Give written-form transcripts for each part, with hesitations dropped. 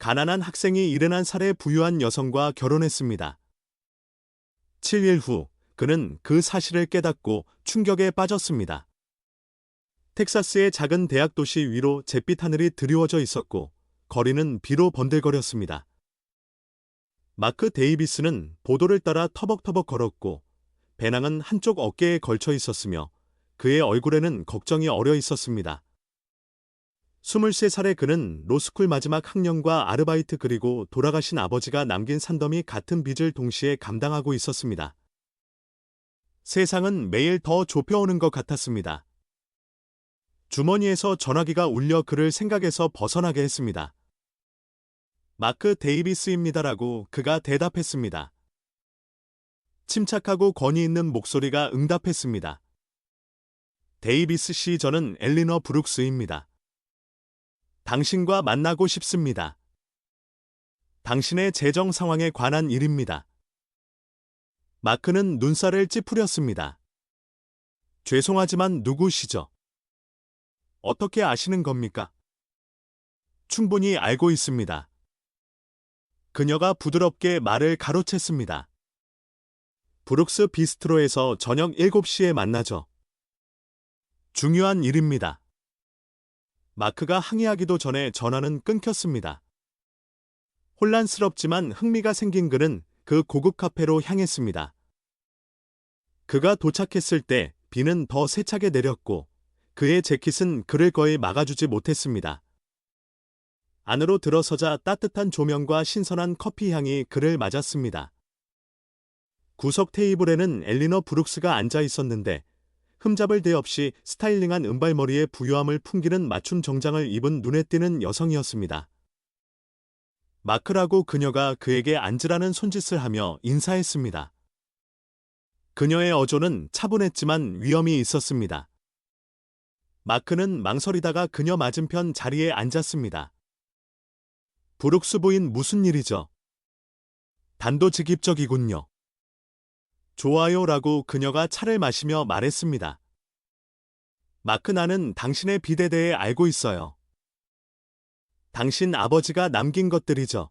가난한 학생이 71살의 부유한 여성과 결혼했습니다. 7일 후 그는 그 사실을 깨닫고 충격에 빠졌습니다. 텍사스의 작은 대학 도시 위로 잿빛 하늘이 드리워져 있었고 거리는 비로 번들거렸습니다. 마크 데이비스는 보도를 따라 터벅터벅 걸었고 배낭은 한쪽 어깨에 걸쳐 있었으며 그의 얼굴에는 걱정이 어려 있었습니다. 23살의 그는 로스쿨 마지막 학년과 아르바이트 그리고 돌아가신 아버지가 남긴 산더미 같은 빚을 동시에 감당하고 있었습니다. 세상은 매일 더 좁혀오는 것 같았습니다. 주머니에서 전화기가 울려 그를 생각에서 벗어나게 했습니다. 마크 데이비스입니다라고 그가 대답했습니다. 침착하고 권위 있는 목소리가 응답했습니다. 데이비스 씨, 저는 엘리너 브룩스입니다. 당신과 만나고 싶습니다. 당신의 재정 상황에 관한 일입니다. 마크는 눈살을 찌푸렸습니다. 죄송하지만 누구시죠? 어떻게 아시는 겁니까? 충분히 알고 있습니다. 그녀가 부드럽게 말을 가로챘습니다. 브룩스 비스트로에서 저녁 7시에 만나죠. 중요한 일입니다. 마크가 항의하기도 전에 전화는 끊겼습니다. 혼란스럽지만 흥미가 생긴 그는 그 고급 카페로 향했습니다. 그가 도착했을 때 비는 더 세차게 내렸고 그의 재킷은 그를 거의 막아주지 못했습니다. 안으로 들어서자 따뜻한 조명과 신선한 커피 향이 그를 맞았습니다. 구석 테이블에는 엘리너 브룩스가 앉아 있었는데 흠잡을 데 없이 스타일링한 은발머리에 부유함을 풍기는 맞춤 정장을 입은 눈에 띄는 여성이었습니다. 마크라고 그녀가 그에게 앉으라는 손짓을 하며 인사했습니다. 그녀의 어조는 차분했지만 위엄이 있었습니다. 마크는 망설이다가 그녀 맞은편 자리에 앉았습니다. 브룩스 부인, 무슨 일이죠? 단도직입적이군요. 좋아요라고 그녀가 차를 마시며 말했습니다. 마크, 나는 당신의 빚에 대해 알고 있어요. 당신 아버지가 남긴 것들이죠.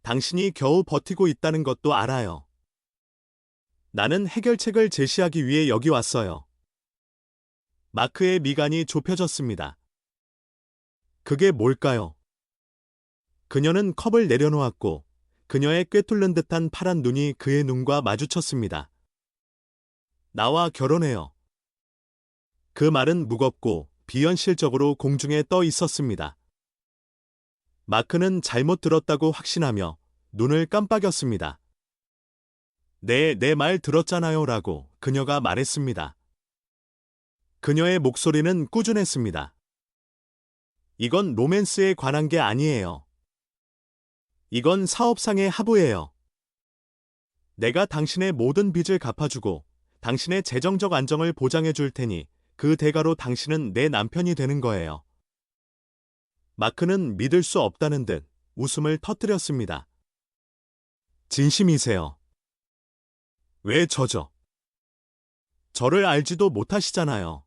당신이 겨우 버티고 있다는 것도 알아요. 나는 해결책을 제시하기 위해 여기 왔어요. 마크의 미간이 좁혀졌습니다. 그게 뭘까요? 그녀는 컵을 내려놓았고 그녀의 꿰뚫는 듯한 파란 눈이 그의 눈과 마주쳤습니다. 나와 결혼해요. 그 말은 무겁고 비현실적으로 공중에 떠 있었습니다. 마크는 잘못 들었다고 확신하며 눈을 깜빡였습니다. 네, 내 말 들었잖아요 라고 그녀가 말했습니다. 그녀의 목소리는 꾸준했습니다. 이건 로맨스에 관한 게 아니에요. 이건 사업상의 합의예요. 내가 당신의 모든 빚을 갚아주고 당신의 재정적 안정을 보장해 줄 테니 그 대가로 당신은 내 남편이 되는 거예요. 마크는 믿을 수 없다는 듯 웃음을 터뜨렸습니다. 진심이세요? 왜 저죠? 저를 알지도 못하시잖아요.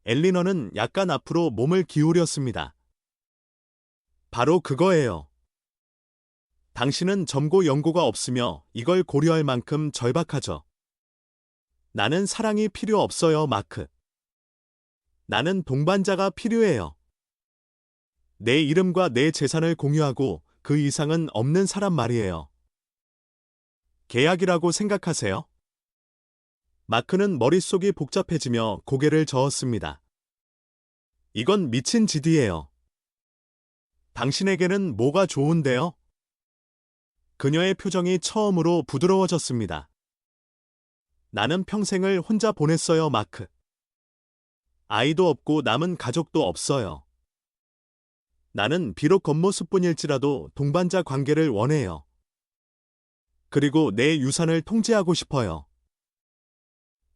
엘리너는 약간 앞으로 몸을 기울였습니다. 바로 그거예요. 당신은 점고 연고가 없으며 이걸 고려할 만큼 절박하죠. 나는 사랑이 필요 없어요, 마크. 나는 동반자가 필요해요. 내 이름과 내 재산을 공유하고 그 이상은 없는 사람 말이에요. 계약이라고 생각하세요? 마크는 머릿속이 복잡해지며 고개를 저었습니다. 이건 미친 짓이에요. 당신에게는 뭐가 좋은데요? 그녀의 표정이 처음으로 부드러워졌습니다. 나는 평생을 혼자 보냈어요, 마크. 아이도 없고 남은 가족도 없어요. 나는 비록 겉모습뿐일지라도 동반자 관계를 원해요. 그리고 내 유산을 통제하고 싶어요.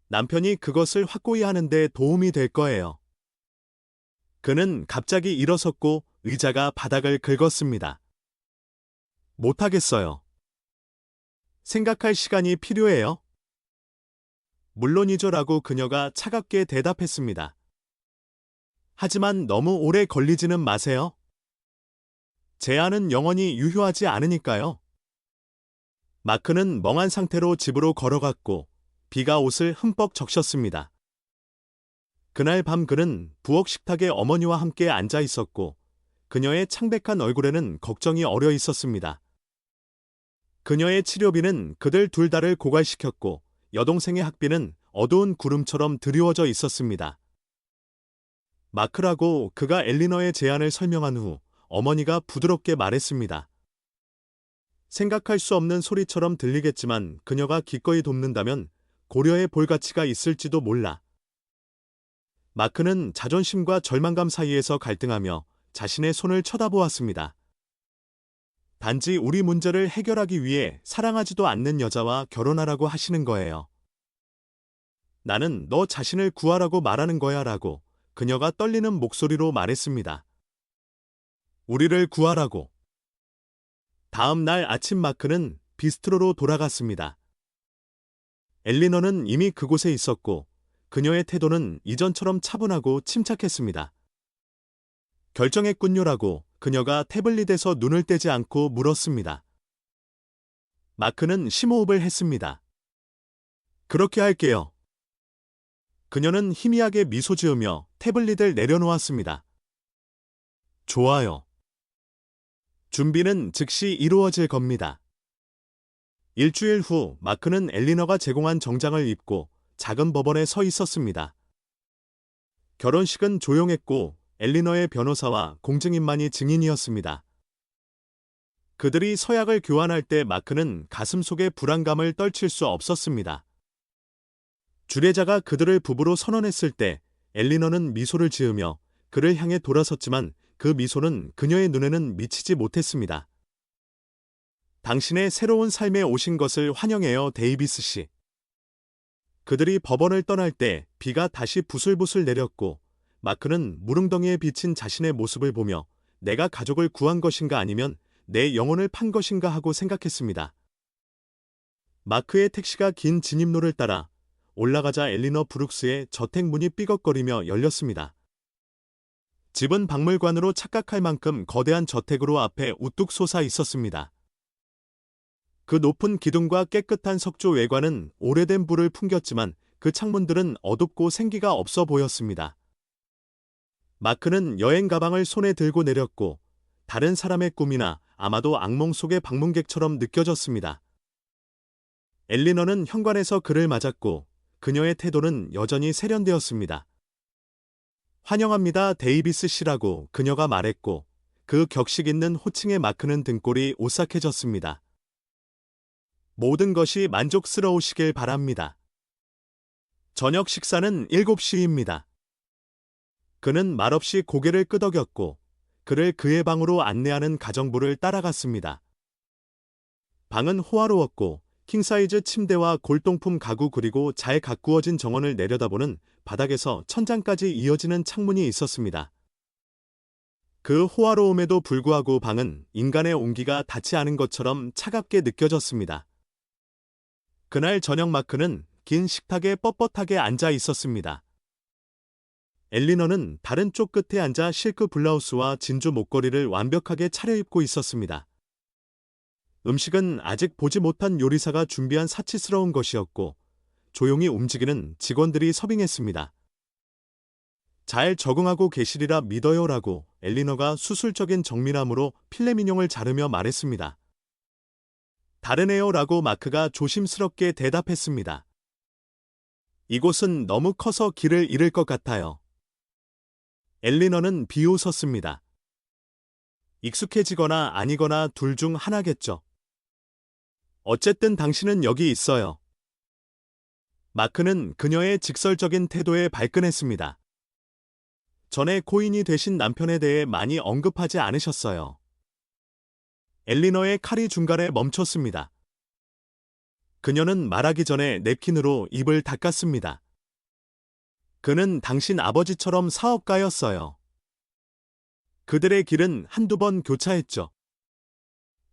남편이 그것을 확고히 하는 데 도움이 될 거예요. 그는 갑자기 일어섰고 의자가 바닥을 긁었습니다. 못하겠어요. 생각할 시간이 필요해요. 물론이죠라고 그녀가 차갑게 대답했습니다. 하지만 너무 오래 걸리지는 마세요. 제안은 영원히 유효하지 않으니까요. 마크는 멍한 상태로 집으로 걸어갔고 비가 옷을 흠뻑 적셨습니다. 그날 밤 그는 부엌 식탁에 어머니와 함께 앉아 있었고 그녀의 창백한 얼굴에는 걱정이 어려 있었습니다. 그녀의 치료비는 그들 둘 다를 고갈시켰고 여동생의 학비는 어두운 구름처럼 드리워져 있었습니다. 마크라고 그가 엘리너의 제안을 설명한 후 어머니가 부드럽게 말했습니다. 생각할 수 없는 소리처럼 들리겠지만 그녀가 기꺼이 돕는다면 고려해 볼 가치가 있을지도 몰라. 마크는 자존심과 절망감 사이에서 갈등하며 자신의 손을 쳐다보았습니다. 단지 우리 문제를 해결하기 위해 사랑하지도 않는 여자와 결혼하라고 하시는 거예요. 나는 너 자신을 구하라고 말하는 거야 라고 그녀가 떨리는 목소리로 말했습니다. 우리를 구하라고. 다음 날 아침 마크는 비스트로로 돌아갔습니다. 엘리너는 이미 그곳에 있었고 그녀의 태도는 이전처럼 차분하고 침착했습니다. 결정했군요라고 그녀가 태블릿에서 눈을 떼지 않고 물었습니다. 마크는 심호흡을 했습니다. 그렇게 할게요. 그녀는 희미하게 미소 지으며 태블릿을 내려놓았습니다. 좋아요. 준비는 즉시 이루어질 겁니다. 일주일 후 마크는 엘리너가 제공한 정장을 입고 작은 법원에 서 있었습니다. 결혼식은 조용했고 엘리너의 변호사와 공증인만이 증인이었습니다. 그들이 서약을 교환할 때 마크는 가슴 속에 불안감을 떨칠 수 없었습니다. 주례자가 그들을 부부로 선언했을 때 엘리너는 미소를 지으며 그를 향해 돌아섰지만 그 미소는 그녀의 눈에는 미치지 못했습니다. 당신의 새로운 삶에 오신 것을 환영해요, 데이비스 씨. 그들이 법원을 떠날 때 비가 다시 부슬부슬 내렸고 마크는 무릉덩이에 비친 자신의 모습을 보며 내가 가족을 구한 것인가 아니면 내 영혼을 판 것인가 하고 생각했습니다. 마크의 택시가 긴 진입로를 따라 올라가자 엘리너 브룩스의 저택 문이 삐걱거리며 열렸습니다. 집은 박물관으로 착각할 만큼 거대한 저택으로 앞에 우뚝 솟아 있었습니다. 그 높은 기둥과 깨끗한 석조 외관은 오래된 불을 풍겼지만 그 창문들은 어둡고 생기가 없어 보였습니다. 마크는 여행 가방을 손에 들고 내렸고 다른 사람의 꿈이나 아마도 악몽 속의 방문객처럼 느껴졌습니다. 엘리너는 현관에서 그를 맞았고 그녀의 태도는 여전히 세련되었습니다. 환영합니다, 데이비스 씨라고 그녀가 말했고 그 격식 있는 호칭에 마크는 등골이 오싹해졌습니다. 모든 것이 만족스러우시길 바랍니다. 저녁 식사는 7시입니다. 그는 말없이 고개를 끄덕였고 그를 그의 방으로 안내하는 가정부를 따라갔습니다. 방은 호화로웠고 킹사이즈 침대와 골동품 가구 그리고 잘 가꾸어진 정원을 내려다보는 바닥에서 천장까지 이어지는 창문이 있었습니다. 그 호화로움에도 불구하고 방은 인간의 온기가 닿지 않은 것처럼 차갑게 느껴졌습니다. 그날 저녁 마크는 긴 식탁에 뻣뻣하게 앉아 있었습니다. 엘리너는 다른 쪽 끝에 앉아 실크 블라우스와 진주 목걸이를 완벽하게 차려입고 있었습니다. 음식은 아직 보지 못한 요리사가 준비한 사치스러운 것이었고 조용히 움직이는 직원들이 서빙했습니다. 잘 적응하고 계시리라 믿어요라고 엘리너가 수술적인 정밀함으로 필레미뇽을 자르며 말했습니다. 다르네요라고 마크가 조심스럽게 대답했습니다. 이곳은 너무 커서 길을 잃을 것 같아요. 엘리너는 비웃었습니다. 익숙해지거나 아니거나 둘 중 하나겠죠. 어쨌든 당신은 여기 있어요. 마크는 그녀의 직설적인 태도에 발끈했습니다. 전에 코인이 되신 남편에 대해 많이 언급하지 않으셨어요. 엘리너의 칼이 중간에 멈췄습니다. 그녀는 말하기 전에 냅킨으로 입을 닦았습니다. 그는 당신 아버지처럼 사업가였어요. 그들의 길은 한두 번 교차했죠.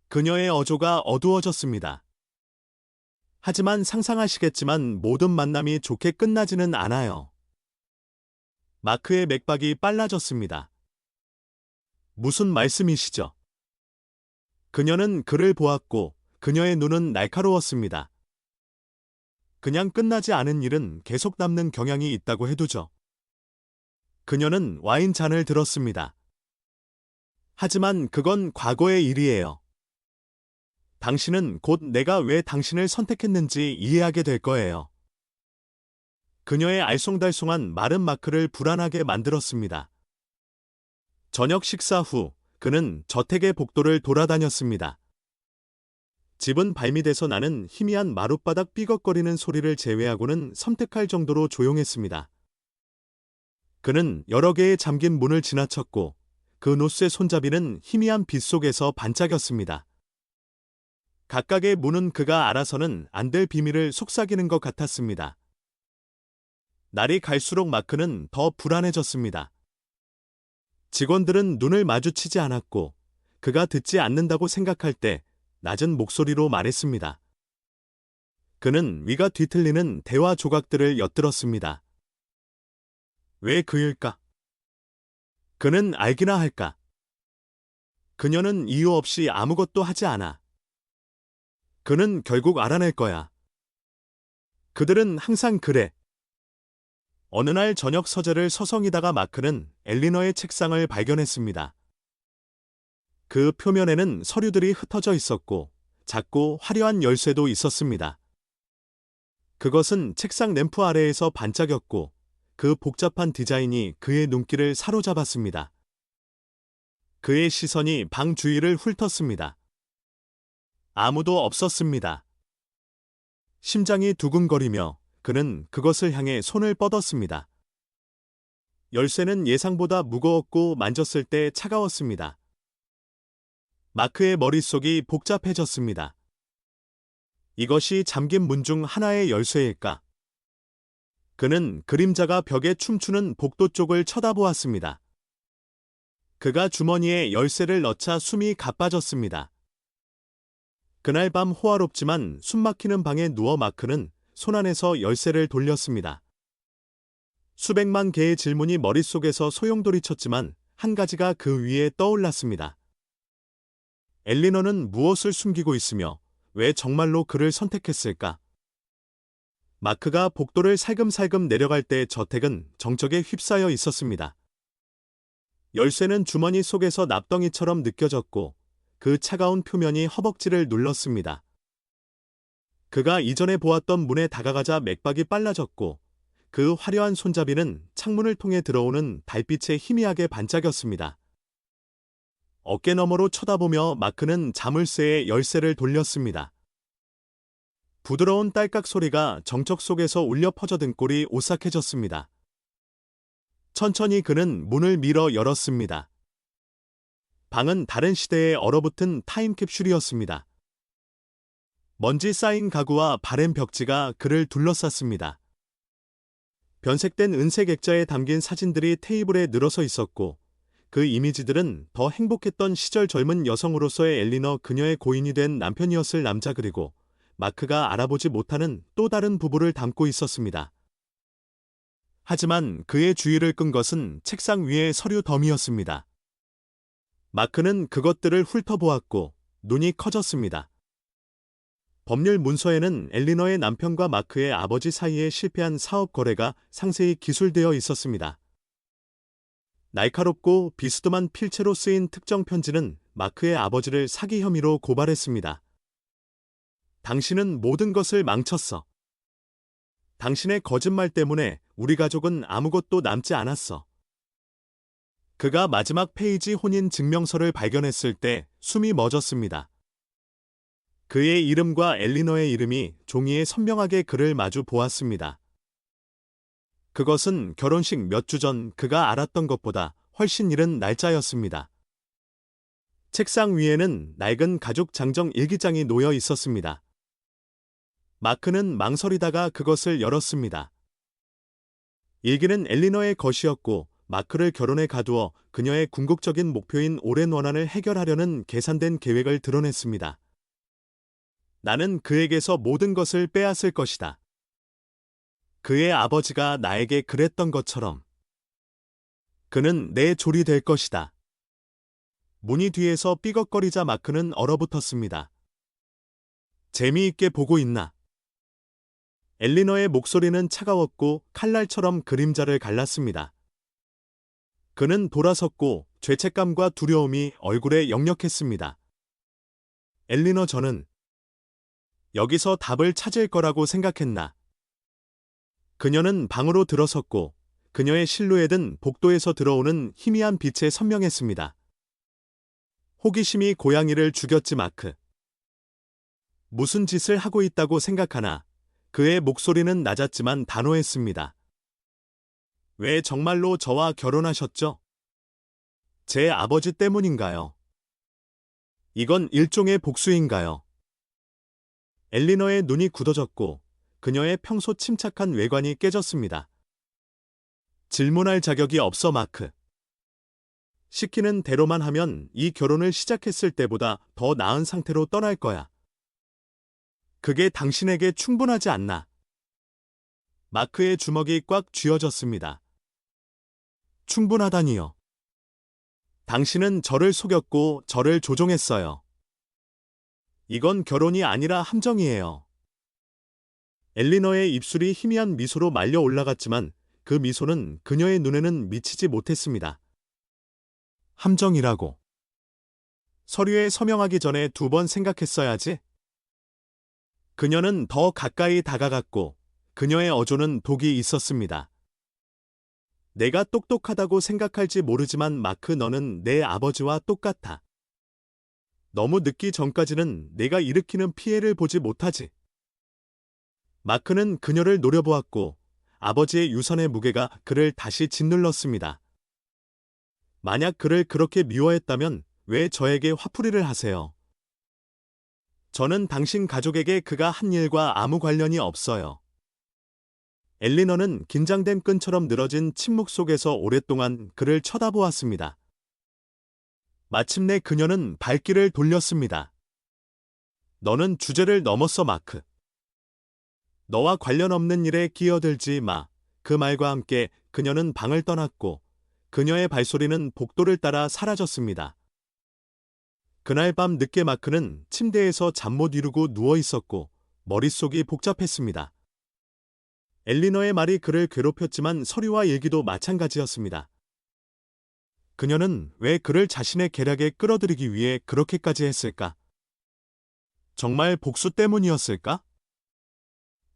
그녀의 어조가 어두워졌습니다. 하지만 상상하시겠지만 모든 만남이 좋게 끝나지는 않아요. 마크의 맥박이 빨라졌습니다. 무슨 말씀이시죠? 그녀는 그를 보았고 그녀의 눈은 날카로웠습니다. 그냥 끝나지 않은 일은 계속 남는 경향이 있다고 해두죠. 그녀는 와인 잔을 들었습니다. 하지만 그건 과거의 일이에요. 당신은 곧 내가 왜 당신을 선택했는지 이해하게 될 거예요. 그녀의 알쏭달쏭한 마른 마크를 불안하게 만들었습니다. 저녁 식사 후 그는 저택의 복도를 돌아다녔습니다. 집은 발밑에서 나는 희미한 마룻바닥 삐걱거리는 소리를 제외하고는 섬뜩할 정도로 조용했습니다. 그는 여러 개의 잠긴 문을 지나쳤고 그 노쇠 손잡이는 희미한 빛 속에서 반짝였습니다. 각각의 문은 그가 알아서는 안 될 비밀을 속삭이는 것 같았습니다. 날이 갈수록 마크는 더 불안해졌습니다. 직원들은 눈을 마주치지 않았고 그가 듣지 않는다고 생각할 때 낮은 목소리로 말했습니다. 그는 위가 뒤틀리는 대화 조각들을 엿들었습니다. 왜 그일까? 그는 알기나 할까? 그녀는 이유 없이 아무것도 하지 않아. 그는 결국 알아낼 거야. 그들은 항상 그래. 어느 날 저녁 서재를 서성이다가 마크는 엘리너의 책상을 발견했습니다. 그 표면에는 서류들이 흩어져 있었고 작고 화려한 열쇠도 있었습니다. 그것은 책상 램프 아래에서 반짝였고 그 복잡한 디자인이 그의 눈길을 사로잡았습니다. 그의 시선이 방 주위를 훑었습니다. 아무도 없었습니다. 심장이 두근거리며 그는 그것을 향해 손을 뻗었습니다. 열쇠는 예상보다 무거웠고 만졌을 때 차가웠습니다. 마크의 머릿속이 복잡해졌습니다. 이것이 잠긴 문 중 하나의 열쇠일까? 그는 그림자가 벽에 춤추는 복도 쪽을 쳐다보았습니다. 그가 주머니에 열쇠를 넣자 숨이 가빠졌습니다. 그날 밤 호화롭지만 숨막히는 방에 누워 마크는 손안에서 열쇠를 돌렸습니다. 수백만 개의 질문이 머릿속에서 소용돌이쳤지만 한 가지가 그 위에 떠올랐습니다. 엘리너는 무엇을 숨기고 있으며 왜 정말로 그를 선택했을까? 마크가 복도를 살금살금 내려갈 때 저택은 정적에 휩싸여 있었습니다. 열쇠는 주머니 속에서 납덩이처럼 느껴졌고 그 차가운 표면이 허벅지를 눌렀습니다. 그가 이전에 보았던 문에 다가가자 맥박이 빨라졌고 그 화려한 손잡이는 창문을 통해 들어오는 달빛에 희미하게 반짝였습니다. 어깨너머로 쳐다보며 마크는 자물쇠에 열쇠를 돌렸습니다. 부드러운 딸깍 소리가 정적 속에서 울려 퍼져든 꼴이 오싹해졌습니다. 천천히 그는 문을 밀어 열었습니다. 방은 다른 시대에 얼어붙은 타임캡슐이었습니다. 먼지 쌓인 가구와 바랜 벽지가 그를 둘러쌌습니다. 변색된 은색 액자에 담긴 사진들이 테이블에 늘어서 있었고 그 이미지들은 더 행복했던 시절 젊은 여성으로서의 엘리너 그녀의 고인이 된 남편이었을 남자 그리고 마크가 알아보지 못하는 또 다른 부부를 담고 있었습니다. 하지만 그의 주의를 끈 것은 책상 위의 서류 더미였습니다. 마크는 그것들을 훑어보았고 눈이 커졌습니다. 법률 문서에는 엘리너의 남편과 마크의 아버지 사이에 실패한 사업 거래가 상세히 기술되어 있었습니다. 날카롭고 비스듬한 필체로 쓰인 특정 편지는 마크의 아버지를 사기 혐의로 고발했습니다. 당신은 모든 것을 망쳤어. 당신의 거짓말 때문에 우리 가족은 아무것도 남지 않았어. 그가 마지막 페이지 혼인 증명서를 발견했을 때 숨이 멎었습니다. 그의 이름과 엘리너의 이름이 종이에 선명하게 그를 마주 보았습니다. 그것은 결혼식 몇 주 전 그가 알았던 것보다 훨씬 이른 날짜였습니다. 책상 위에는 낡은 가족 장정 일기장이 놓여 있었습니다. 마크는 망설이다가 그것을 열었습니다. 일기는 엘리너의 것이었고 마크를 결혼에 가두어 그녀의 궁극적인 목표인 오랜 원한을 해결하려는 계산된 계획을 드러냈습니다. 나는 그에게서 모든 것을 빼앗을 것이다. 그의 아버지가 나에게 그랬던 것처럼. 그는 내 졸이 될 것이다. 문이 뒤에서 삐걱거리자 마크는 얼어붙었습니다. 재미있게 보고 있나? 엘리너의 목소리는 차가웠고 칼날처럼 그림자를 갈랐습니다. 그는 돌아섰고 죄책감과 두려움이 얼굴에 역력했습니다. 엘리너, 저는 여기서 답을 찾을 거라고 생각했나? 그녀는 방으로 들어섰고 그녀의 실루엣은 복도에서 들어오는 희미한 빛에 선명했습니다. 호기심이 고양이를 죽였지, 마크. 무슨 짓을 하고 있다고 생각하나? 그의 목소리는 낮았지만 단호했습니다. 왜 정말로 저와 결혼하셨죠? 제 아버지 때문인가요? 이건 일종의 복수인가요? 엘리너의 눈이 굳어졌고 그녀의 평소 침착한 외관이 깨졌습니다. 질문할 자격이 없어, 마크. 시키는 대로만 하면 이 결혼을 시작했을 때보다 더 나은 상태로 떠날 거야. 그게 당신에게 충분하지 않나? 마크의 주먹이 꽉 쥐어졌습니다. 충분하다니요. 당신은 저를 속였고 저를 조종했어요. 이건 결혼이 아니라 함정이에요. 엘리너의 입술이 희미한 미소로 말려 올라갔지만 그 미소는 그녀의 눈에는 미치지 못했습니다. 함정이라고. 서류에 서명하기 전에 2번 생각했어야지. 그녀는 더 가까이 다가갔고 그녀의 어조는 독이 있었습니다. 내가 똑똑하다고 생각할지 모르지만 마크, 너는 내 아버지와 똑같아. 너무 늦기 전까지는 내가 일으키는 피해를 보지 못하지. 마크는 그녀를 노려보았고 아버지의 유산의 무게가 그를 다시 짓눌렀습니다. 만약 그를 그렇게 미워했다면 왜 저에게 화풀이를 하세요? 저는 당신 가족에게 그가 한 일과 아무 관련이 없어요. 엘리너는 긴장된 끈처럼 늘어진 침묵 속에서 오랫동안 그를 쳐다보았습니다. 마침내 그녀는 발길을 돌렸습니다. 너는 주제를 넘었어, 마크. 너와 관련 없는 일에 끼어들지 마. 그 말과 함께 그녀는 방을 떠났고 그녀의 발소리는 복도를 따라 사라졌습니다. 그날 밤 늦게 마크는 침대에서 잠 못 이루고 누워 있었고 머릿속이 복잡했습니다. 엘리너의 말이 그를 괴롭혔지만 서류와 일기도 마찬가지였습니다. 그녀는 왜 그를 자신의 계략에 끌어들이기 위해 그렇게까지 했을까? 정말 복수 때문이었을까?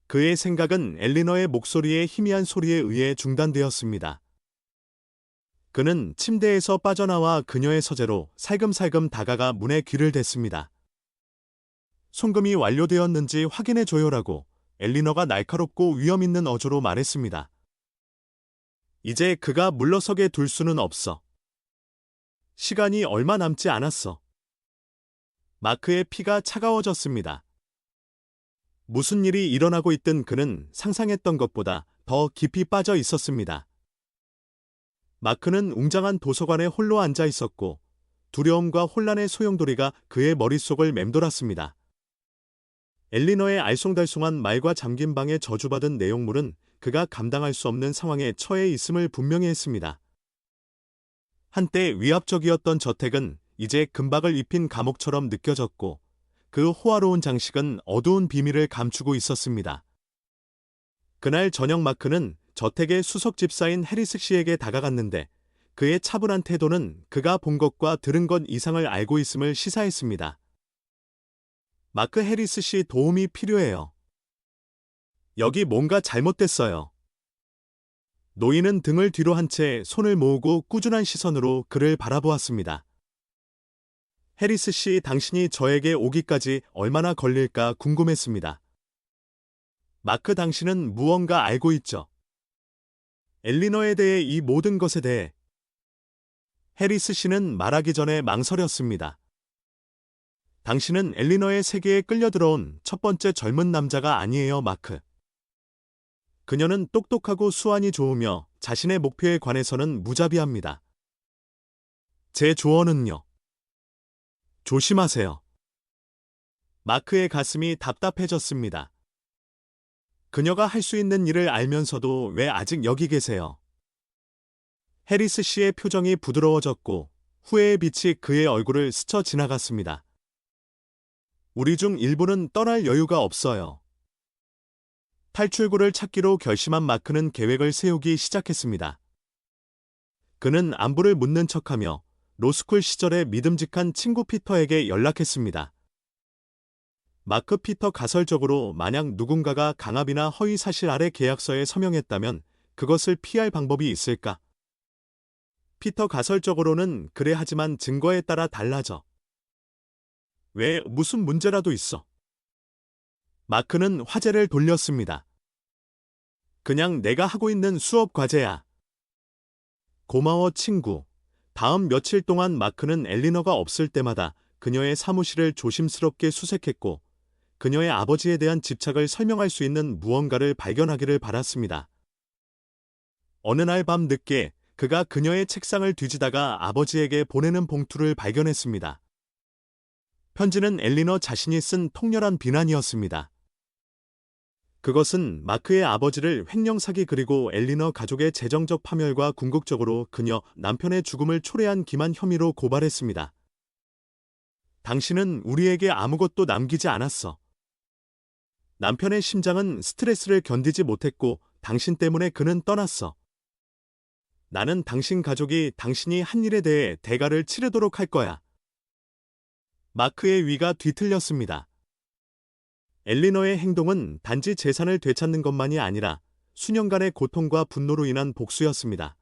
그의 생각은 엘리너의 목소리의 희미한 소리에 의해 중단되었습니다. 그는 침대에서 빠져나와 그녀의 서재로 살금살금 다가가 문에 귀를 댔습니다. 송금이 완료되었는지 확인해줘요라고 엘리너가 날카롭고 위험 있는 어조로 말했습니다. 이제 그가 물러서게 둘 수는 없어. 시간이 얼마 남지 않았어. 마크의 피가 차가워졌습니다. 무슨 일이 일어나고 있든 그는 상상했던 것보다 더 깊이 빠져 있었습니다. 마크는 웅장한 도서관에 홀로 앉아 있었고 두려움과 혼란의 소용돌이가 그의 머릿속을 맴돌았습니다. 엘리너의 알쏭달쏭한 말과 잠긴 방에 저주받은 내용물은 그가 감당할 수 없는 상황에 처해 있음을 분명히 했습니다. 한때 위압적이었던 저택은 이제 금박을 입힌 감옥처럼 느껴졌고 그 호화로운 장식은 어두운 비밀을 감추고 있었습니다. 그날 저녁 마크는 저택의 수석 집사인 해리스 씨에게 다가갔는데 그의 차분한 태도는 그가 본 것과 들은 것 이상을 알고 있음을 시사했습니다. 마크, 해리스 씨 도움이 필요해요. 여기 뭔가 잘못됐어요. 노인은 등을 뒤로 한 채 손을 모으고 꾸준한 시선으로 그를 바라보았습니다. 해리스 씨, 당신이 저에게 오기까지 얼마나 걸릴까 궁금했습니다. 마크, 당신은 무언가 알고 있죠? 엘리너에 대해, 이 모든 것에 대해. 해리스 씨는 말하기 전에 망설였습니다. 당신은 엘리너의 세계에 끌려들어온 첫 번째 젊은 남자가 아니에요, 마크. 그녀는 똑똑하고 수완이 좋으며 자신의 목표에 관해서는 무자비합니다. 제 조언은요. 조심하세요. 마크의 가슴이 답답해졌습니다. 그녀가 할 수 있는 일을 알면서도 왜 아직 여기 계세요? 해리스 씨의 표정이 부드러워졌고 후회의 빛이 그의 얼굴을 스쳐 지나갔습니다. 우리 중 일부는 떠날 여유가 없어요. 탈출구를 찾기로 결심한 마크는 계획을 세우기 시작했습니다. 그는 안부를 묻는 척하며 로스쿨 시절의 믿음직한 친구 피터에게 연락했습니다. 마크 피터 가설적으로 만약 누군가가 강압이나 허위 사실 아래 계약서에 서명했다면 그것을 피할 방법이 있을까? 피터 가설적으로는 그래 하지만 증거에 따라 달라져. 왜 무슨 문제라도 있어? 마크는 화제를 돌렸습니다. 그냥 내가 하고 있는 수업 과제야. 고마워 친구. 다음 며칠 동안 마크는 엘리너가 없을 때마다 그녀의 사무실을 조심스럽게 수색했고 그녀의 아버지에 대한 집착을 설명할 수 있는 무언가를 발견하기를 바랐습니다. 어느 날 밤 늦게 그가 그녀의 책상을 뒤지다가 아버지에게 보내는 봉투를 발견했습니다. 편지는 엘리너 자신이 쓴 통렬한 비난이었습니다. 그것은 마크의 아버지를 횡령 사기 그리고 엘리너 가족의 재정적 파멸과 궁극적으로 그녀 남편의 죽음을 초래한 기만 혐의로 고발했습니다. 당신은 우리에게 아무것도 남기지 않았어. 남편의 심장은 스트레스를 견디지 못했고 당신 때문에 그는 떠났어. 나는 당신 가족이 당신이 한 일에 대해 대가를 치르도록 할 거야. 마크의 위가 뒤틀렸습니다. 엘리너의 행동은 단지 재산을 되찾는 것만이 아니라 수년간의 고통과 분노로 인한 복수였습니다.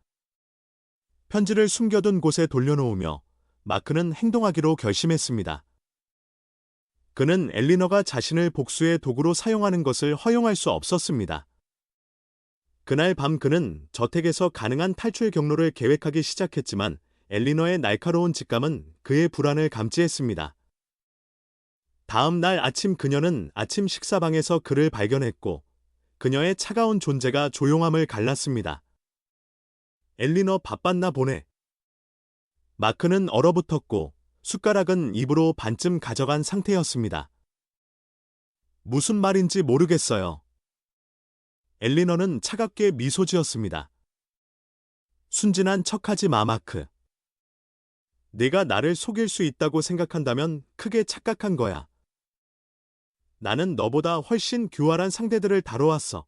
편지를 숨겨둔 곳에 돌려놓으며 마크는 행동하기로 결심했습니다. 그는 엘리너가 자신을 복수의 도구로 사용하는 것을 허용할 수 없었습니다. 그날 밤 그는 저택에서 가능한 탈출 경로를 계획하기 시작했지만 엘리너의 날카로운 직감은 그의 불안을 감지했습니다. 다음 날 아침 그녀는 아침 식사방에서 그를 발견했고 그녀의 차가운 존재가 조용함을 갈랐습니다. 엘리너 바빴나 보네. 마크는 얼어붙었고 숟가락은 입으로 반쯤 가져간 상태였습니다. 무슨 말인지 모르겠어요. 엘리너는 차갑게 미소 지었습니다. 순진한 척하지 마 마크. 네가 나를 속일 수 있다고 생각한다면 크게 착각한 거야. 나는 너보다 훨씬 교활한 상대들을 다뤄왔어.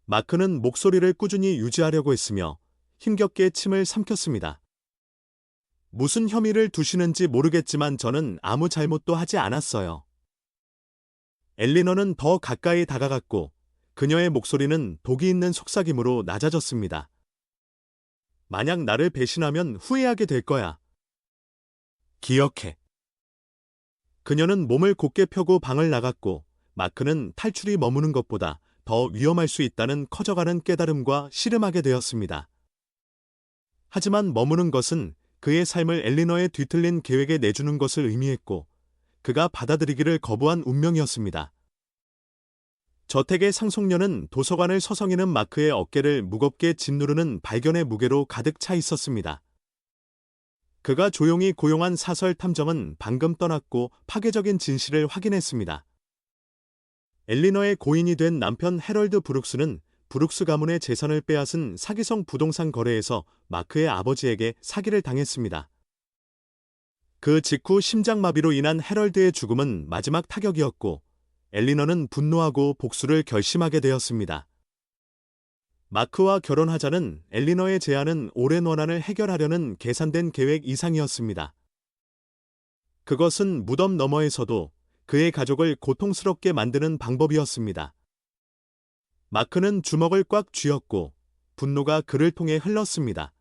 마크는 목소리를 꾸준히 유지하려고 했으며 힘겹게 침을 삼켰습니다. 무슨 혐의를 두시는지 모르겠지만 저는 아무 잘못도 하지 않았어요. 엘리너는 더 가까이 다가갔고 그녀의 목소리는 독이 있는 속삭임으로 낮아졌습니다. 만약 나를 배신하면 후회하게 될 거야. 기억해. 그녀는 몸을 곧게 펴고 방을 나갔고 마크는 탈출이 머무는 것보다 더 위험할 수 있다는 커져가는 깨달음과 씨름하게 되었습니다. 하지만 머무는 것은 그의 삶을 엘리너의 뒤틀린 계획에 내주는 것을 의미했고 그가 받아들이기를 거부한 운명이었습니다. 저택의 상속녀는 도서관을 서성이는 마크의 어깨를 무겁게 짓누르는 발견의 무게로 가득 차 있었습니다. 그가 조용히 고용한 사설 탐정은 방금 떠났고 파괴적인 진실을 확인했습니다. 엘리너의 고인이 된 남편 해럴드 브룩스는 브룩스 가문의 재산을 빼앗은 사기성 부동산 거래에서 마크의 아버지에게 사기를 당했습니다. 그 직후 심장마비로 인한 해럴드의 죽음은 마지막 타격이었고 엘리너는 분노하고 복수를 결심하게 되었습니다. 마크와 결혼하자는 엘리너의 제안은 오랜 원한을 해결하려는 계산된 계획 이상이었습니다. 그것은 무덤 너머에서도 그의 가족을 고통스럽게 만드는 방법이었습니다. 마크는 주먹을 꽉 쥐었고 분노가 그를 통해 흘렀습니다.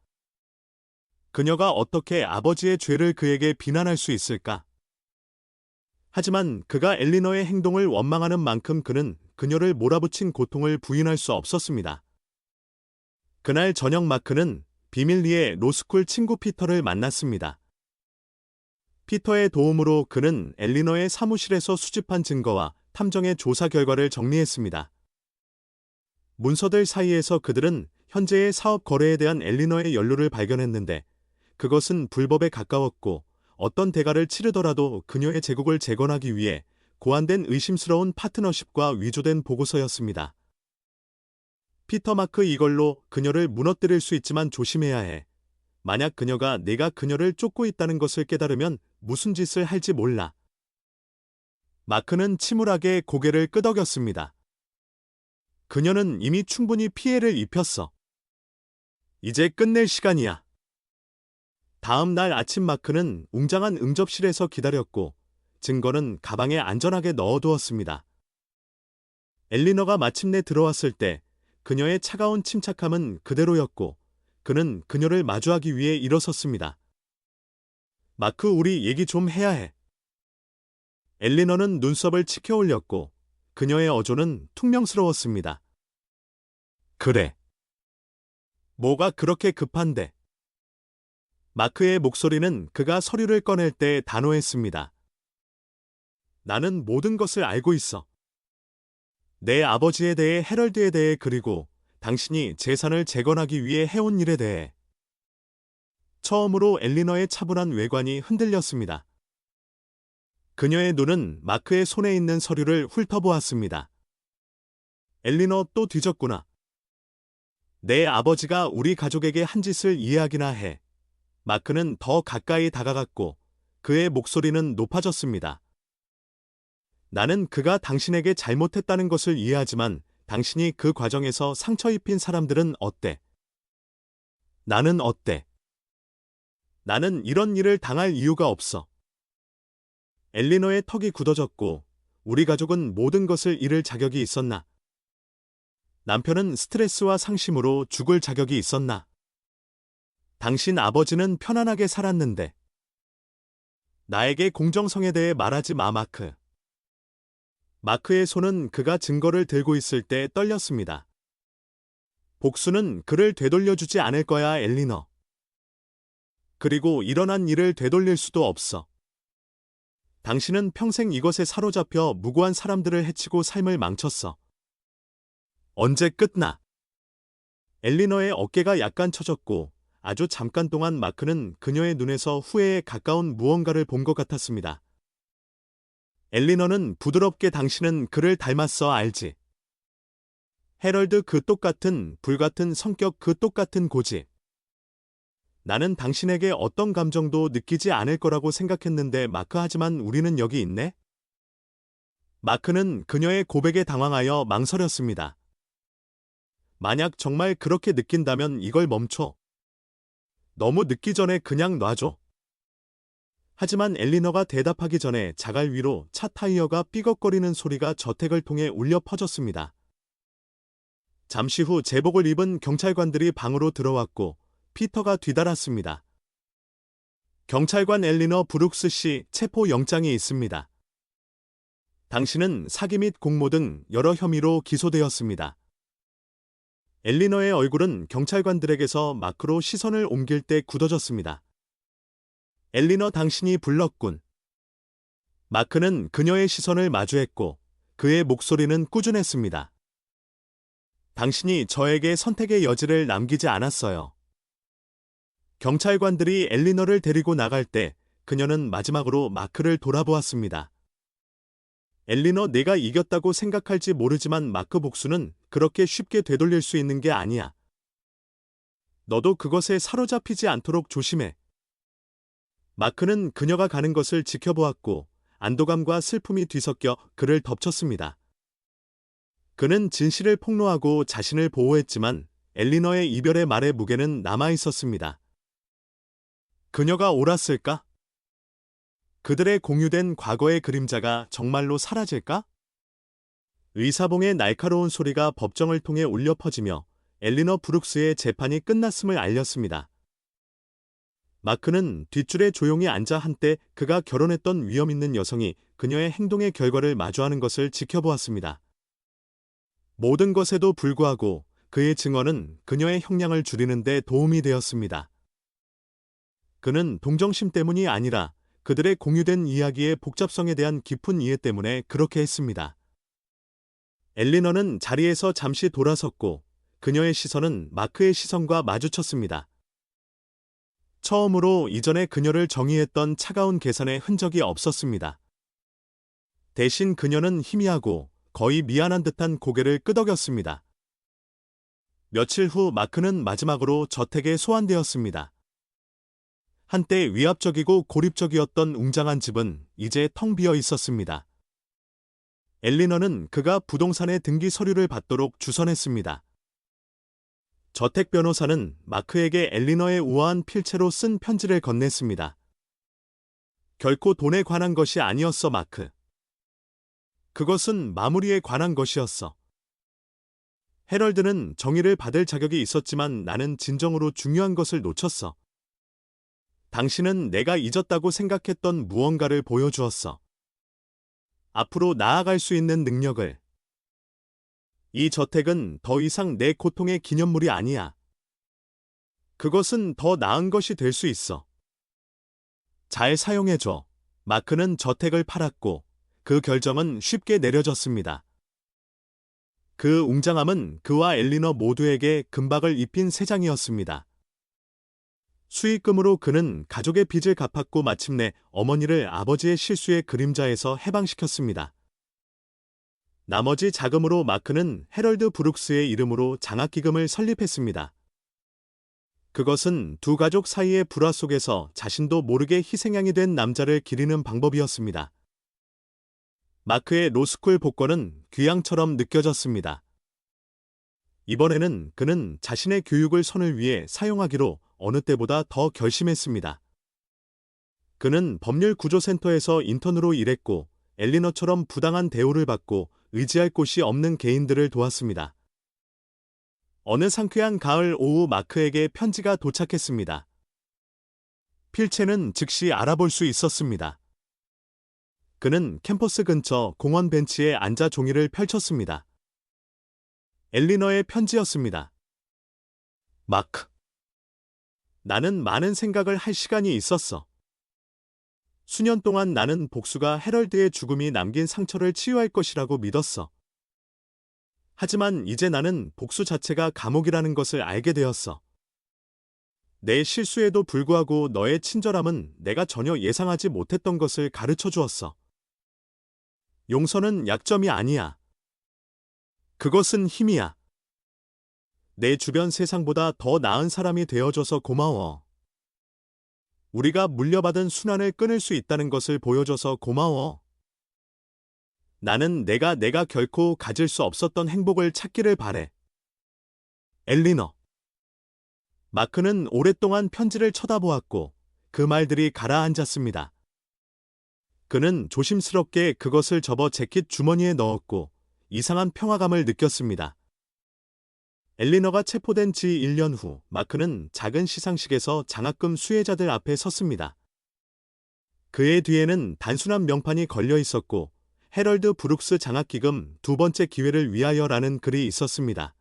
그녀가 어떻게 아버지의 죄를 그에게 비난할 수 있을까? 하지만 그가 엘리너의 행동을 원망하는 만큼 그는 그녀를 몰아붙인 고통을 부인할 수 없었습니다. 그날 저녁 마크는 비밀리에 로스쿨 친구 피터를 만났습니다. 피터의 도움으로 그는 엘리너의 사무실에서 수집한 증거와 탐정의 조사 결과를 정리했습니다. 문서들 사이에서 그들은 현재의 사업 거래에 대한 엘리너의 연루를 발견했는데 그것은 불법에 가까웠고 어떤 대가를 치르더라도 그녀의 제국을 재건하기 위해 고안된 의심스러운 파트너십과 위조된 보고서였습니다. 피터 마크 이걸로 그녀를 무너뜨릴 수 있지만 조심해야 해. 만약 그녀가 내가 그녀를 쫓고 있다는 것을 깨달으면 무슨 짓을 할지 몰라. 마크는 침울하게 고개를 끄덕였습니다. 그녀는 이미 충분히 피해를 입혔어. 이제 끝낼 시간이야. 다음 날 아침 마크는 웅장한 응접실에서 기다렸고 증거는 가방에 안전하게 넣어두었습니다. 엘리너가 마침내 들어왔을 때 그녀의 차가운 침착함은 그대로였고 그는 그녀를 마주하기 위해 일어섰습니다. 마크, 우리 얘기 좀 해야 해. 엘리너는 눈썹을 치켜 올렸고 그녀의 어조는 퉁명스러웠습니다. 그래. 뭐가 그렇게 급한데? 마크의 목소리는 그가 서류를 꺼낼 때 단호했습니다. 나는 모든 것을 알고 있어. 내 아버지에 대해, 헤럴드에 대해, 그리고 당신이 재산을 재건하기 위해 해온 일에 대해. 처음으로 엘리너의 차분한 외관이 흔들렸습니다. 그녀의 눈은 마크의 손에 있는 서류를 훑어보았습니다. 엘리너, 또 뒤졌구나. 내 아버지가 우리 가족에게 한 짓을 이해하기나 해. 마크는 더 가까이 다가갔고 그의 목소리는 높아졌습니다. 나는 그가 당신에게 잘못했다는 것을 이해하지만 당신이 그 과정에서 상처 입힌 사람들은 어때? 나는 어때? 나는 이런 일을 당할 이유가 없어. 엘리너의 턱이 굳어졌고 우리 가족은 모든 것을 잃을 자격이 있었나? 남편은 스트레스와 상심으로 죽을 자격이 있었나? 당신 아버지는 편안하게 살았는데. 나에게 공정성에 대해 말하지 마, 마크. 마크의 손은 그가 증거를 들고 있을 때 떨렸습니다. 복수는 그를 되돌려주지 않을 거야, 엘리너. 그리고 일어난 일을 되돌릴 수도 없어. 당신은 평생 이것에 사로잡혀 무고한 사람들을 해치고 삶을 망쳤어. 언제 끝나? 엘리너의 어깨가 약간 처졌고 아주 잠깐 동안 마크는 그녀의 눈에서 후회에 가까운 무언가를 본 것 같았습니다. 엘리너는 부드럽게 당신은 그를 닮았어, 알지? 헤럴드, 그 똑같은 불같은 성격, 그 똑같은 고집. 나는 당신에게 어떤 감정도 느끼지 않을 거라고 생각했는데 마크, 하지만 우리는 여기 있네? 마크는 그녀의 고백에 당황하여 망설였습니다. 만약 정말 그렇게 느낀다면 이걸 멈춰. 너무 늦기 전에 그냥 놔줘. 하지만 엘리너가 대답하기 전에 자갈 위로 차 타이어가 삐걱거리는 소리가 저택을 통해 울려 퍼졌습니다. 잠시 후 제복을 입은 경찰관들이 방으로 들어왔고 피터가 뒤달았습니다. 경찰관, 엘리너 브룩스 씨, 체포 영장이 있습니다. 당신은 사기 및 공모 등 여러 혐의로 기소되었습니다. 엘리너의 얼굴은 경찰관들에게서 마크로 시선을 옮길 때 굳어졌습니다. 엘리너, 당신이 불렀군. 마크는 그녀의 시선을 마주했고 그의 목소리는 꾸준했습니다. 당신이 저에게 선택의 여지를 남기지 않았어요. 경찰관들이 엘리너를 데리고 나갈 때 그녀는 마지막으로 마크를 돌아보았습니다. 엘리너, 내가 이겼다고 생각할지 모르지만 마크, 복수는 그렇게 쉽게 되돌릴 수 있는 게 아니야. 너도 그것에 사로잡히지 않도록 조심해. 마크는 그녀가 가는 것을 지켜보았고 안도감과 슬픔이 뒤섞여 그를 덮쳤습니다. 그는 진실을 폭로하고 자신을 보호했지만 엘리너의 이별의 말의 무게는 남아있었습니다. 그녀가 옳았을까? 그들의 공유된 과거의 그림자가 정말로 사라질까? 의사봉의 날카로운 소리가 법정을 통해 울려 퍼지며 엘리너 브룩스의 재판이 끝났음을 알렸습니다. 마크는 뒷줄에 조용히 앉아 한때 그가 결혼했던 위험 있는 여성이 그녀의 행동의 결과를 마주하는 것을 지켜보았습니다. 모든 것에도 불구하고 그의 증언은 그녀의 형량을 줄이는 데 도움이 되었습니다. 그는 동정심 때문이 아니라 그들의 공유된 이야기의 복잡성에 대한 깊은 이해 때문에 그렇게 했습니다. 엘리너는 자리에서 잠시 돌아섰고 그녀의 시선은 마크의 시선과 마주쳤습니다. 처음으로 이전에 그녀를 정의했던 차가운 계산의 흔적이 없었습니다. 대신 그녀는 희미하고 거의 미안한 듯한 고개를 끄덕였습니다. 며칠 후 마크는 마지막으로 저택에 소환되었습니다. 한때 위압적이고 고립적이었던 웅장한 집은 이제 텅 비어 있었습니다. 엘리너는 그가 부동산의 등기 서류를 받도록 주선했습니다. 저택 변호사는 마크에게 엘리너의 우아한 필체로 쓴 편지를 건넸습니다. 결코 돈에 관한 것이 아니었어, 마크. 그것은 마무리에 관한 것이었어. 해럴드는 정의를 받을 자격이 있었지만 나는 진정으로 중요한 것을 놓쳤어. 당신은 내가 잊었다고 생각했던 무언가를 보여주었어. 앞으로 나아갈 수 있는 능력을. 이 저택은 더 이상 내 고통의 기념물이 아니야. 그것은 더 나은 것이 될 수 있어. 잘 사용해줘. 마크는 저택을 팔았고 그 결정은 쉽게 내려졌습니다. 그 웅장함은 그와 엘리너 모두에게 금박을 입힌 새 장이었습니다. 수익금으로 그는 가족의 빚을 갚았고 마침내 어머니를 아버지의 실수의 그림자에서 해방시켰습니다. 나머지 자금으로 마크는 해럴드 브룩스의 이름으로 장학기금을 설립했습니다. 그것은 두 가족 사이의 불화 속에서 자신도 모르게 희생양이 된 남자를 기리는 방법이었습니다. 마크의 로스쿨 복권은 귀향처럼 느껴졌습니다. 이번에는 그는 자신의 교육을 선을 위해 사용하기로 어느 때보다 더 결심했습니다. 그는 법률구조센터에서 인턴으로 일했고 엘리너처럼 부당한 대우를 받고 의지할 곳이 없는 개인들을 도왔습니다. 어느 상쾌한 가을 오후 마크에게 편지가 도착했습니다. 필체는 즉시 알아볼 수 있었습니다. 그는 캠퍼스 근처 공원 벤치에 앉아 종이를 펼쳤습니다. 엘리너의 편지였습니다. 마크. 나는 많은 생각을 할 시간이 있었어. 수년 동안 나는 복수가 해럴드의 죽음이 남긴 상처를 치유할 것이라고 믿었어. 하지만 이제 나는 복수 자체가 감옥이라는 것을 알게 되었어. 내 실수에도 불구하고 너의 친절함은 내가 전혀 예상하지 못했던 것을 가르쳐 주었어. 용서는 약점이 아니야. 그것은 힘이야. 내 주변 세상보다 더 나은 사람이 되어줘서 고마워. 우리가 물려받은 순환을 끊을 수 있다는 것을 보여줘서 고마워. 나는 내가 결코 가질 수 없었던 행복을 찾기를 바래. 엘리너. 마크는 오랫동안 편지를 쳐다보았고 그 말들이 가라앉았습니다. 그는 조심스럽게 그것을 접어 재킷 주머니에 넣었고 이상한 평화감을 느꼈습니다. 엘리너가 체포된 지 1년 후 마크는 작은 시상식에서 장학금 수혜자들 앞에 섰습니다. 그의 뒤에는 단순한 명판이 걸려 있었고 해럴드 브룩스 장학기금 두 번째 기회를 위하여라는 글이 있었습니다.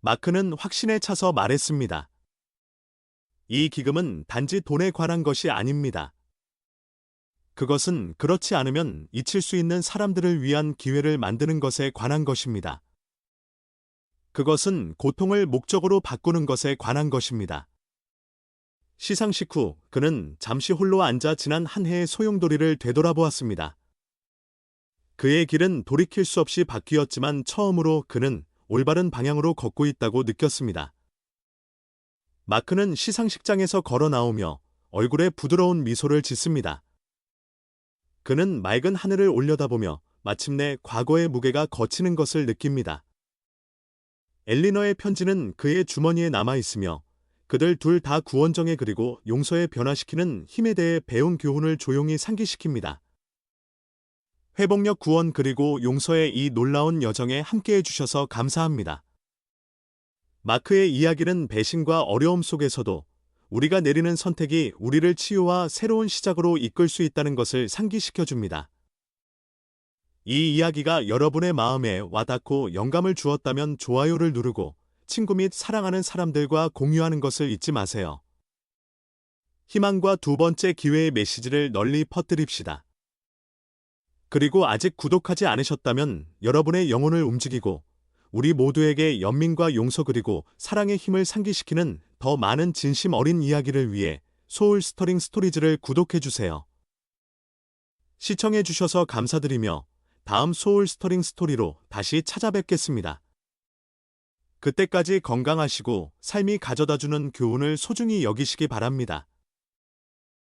마크는 확신에 차서 말했습니다. 이 기금은 단지 돈에 관한 것이 아닙니다. 그것은 그렇지 않으면 잊힐 수 있는 사람들을 위한 기회를 만드는 것에 관한 것입니다. 그것은 고통을 목적으로 바꾸는 것에 관한 것입니다. 시상식 후 그는 잠시 홀로 앉아 지난 한 해의 소용돌이를 되돌아보았습니다. 그의 길은 돌이킬 수 없이 바뀌었지만 처음으로 그는 올바른 방향으로 걷고 있다고 느꼈습니다. 마크는 시상식장에서 걸어 나오며 얼굴에 부드러운 미소를 짓습니다. 그는 맑은 하늘을 올려다보며 마침내 과거의 무게가 거치는 것을 느낍니다. 엘리너의 편지는 그의 주머니에 남아 있으며 그들 둘 다 구원정에 그리고 용서에 변화시키는 힘에 대해 배운 교훈을 조용히 상기시킵니다. 회복력 구원 그리고 용서의 이 놀라운 여정에 함께해 주셔서 감사합니다. 마크의 이야기는 배신과 어려움 속에서도 우리가 내리는 선택이 우리를 치유와 새로운 시작으로 이끌 수 있다는 것을 상기시켜 줍니다. 이 이야기가 여러분의 마음에 와닿고 영감을 주었다면 좋아요를 누르고 친구 및 사랑하는 사람들과 공유하는 것을 잊지 마세요. 희망과 두 번째 기회의 메시지를 널리 퍼뜨립시다. 그리고 아직 구독하지 않으셨다면 여러분의 영혼을 움직이고 우리 모두에게 연민과 용서 그리고 사랑의 힘을 상기시키는 더 많은 진심 어린 이야기를 위해 소울 스토링 스토리즈를 구독해주세요. 시청해주셔서 감사드리며 다음 소울 스토링 스토리로 다시 찾아뵙겠습니다. 그때까지 건강하시고 삶이 가져다주는 교훈을 소중히 여기시기 바랍니다.